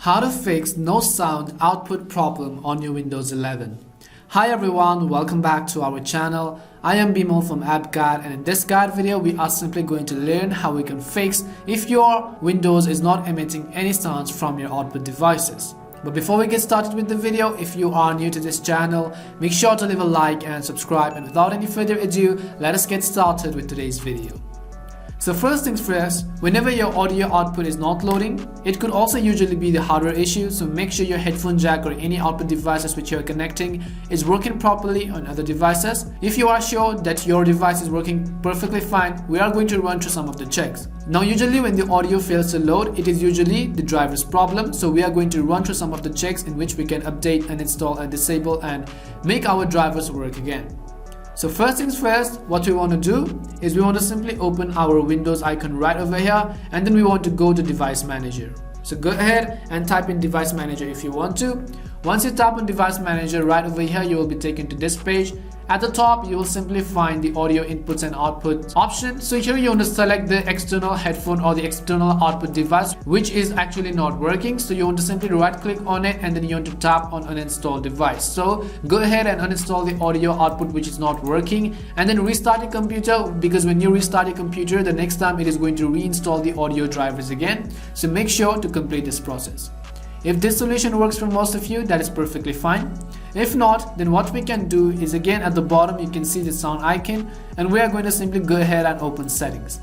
How to fix no sound output problem on your Windows 11. Hi everyone, welcome back to our channel. I am Bimo from AppGuide, and in this guide video we are simply going to learn how we can fix if your Windows is not emitting any sounds from your output devices. But before we get started with the video, if you are new to this channel, make sure to leave a like and subscribe, and without any further ado, let us get started with today's video. So first things first, whenever your audio output is not loading, it could also usually be the hardware issue, so make sure your headphone jack or any output devices which you are connecting is working properly on other devices. If you are sure that your device is working perfectly fine, we are going to run through some of the checks. Now usually when the audio fails to load, it is usually the driver's problem, so we are going to run through some of the checks in which we can update and install and disable and make our drivers work again. So first things first, what we want to do is we want to simply open our Windows icon right over here, and then we want to go to Device Manager. So go ahead and type in Device Manager if you want to. Once you tap on Device Manager right over here, you will be taken to this page. At the top, you will simply find the audio inputs and outputs option. So here you want to select the external headphone or the external output device which is actually not working. So you want to simply right click on it, and then you want to tap on uninstall device. So go ahead and uninstall the audio output which is not working, and then restart your computer, because when you restart your computer, the next time it is going to reinstall the audio drivers again. So make sure to complete this process. If this solution works for most of you, that is perfectly fine. If not, then what we can do is, again at the bottom you can see the sound icon, and we are going to simply go ahead and open settings.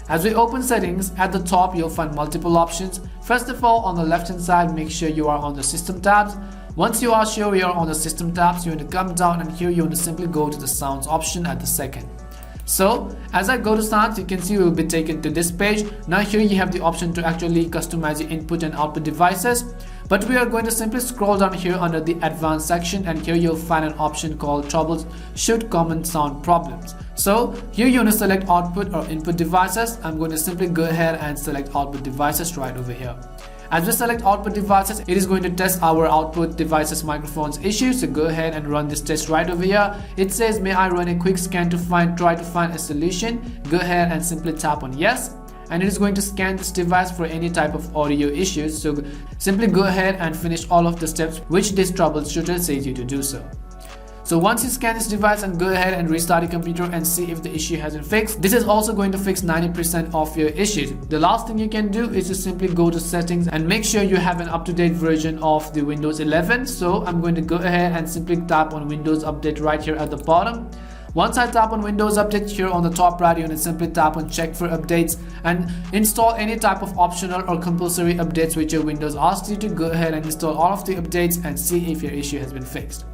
As we open settings, at the top you'll find multiple options. First of all, on the left hand side, make sure you are on the system tabs. Once you are sure you are on the system tabs, you want to come down, and here you want to simply go to the sounds option at the second. So as I go to sounds, you can see we will be taken to this page. Now here you have the option to actually customize your input and output devices, but we are going to simply scroll down here under the advanced section, and here you'll find an option called Troubleshoot common sound problems. So here you want to select output or input devices. I'm going to simply go ahead and select output devices right over here. As we select output devices, it is going to test our output devices microphones issue. So go ahead and run this test right over here. It says, may I run a quick scan to try to find a solution? Go ahead and simply tap on yes, and it is going to scan this device for any type of audio issues. So simply go ahead and finish all of the steps which this troubleshooter says you to do so. So once you scan this device, and go ahead and restart your computer and see if the issue has been fixed. This is also going to fix 90% of your issues. The last thing you can do is to simply go to settings and make sure you have an up-to-date version of the Windows 11. So I'm going to go ahead and simply tap on Windows Update right here at the bottom. Once I tap on Windows Update, here on the top right, you want to simply tap on Check for Updates and install any type of optional or compulsory updates which your Windows asks you to. Go ahead and install all of the updates and see if your issue has been fixed.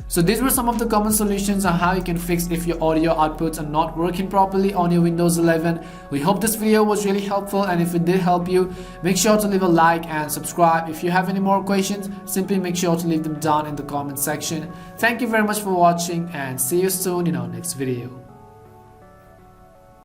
So these were some of the common solutions on how you can fix if your audio outputs are not working properly on your Windows 11. We hope this video was really helpful, and if it did help you, make sure to leave a like and subscribe. If you have any more questions, simply make sure to leave them down in the comment section. Thank you very much for watching, and see you soon in our next video.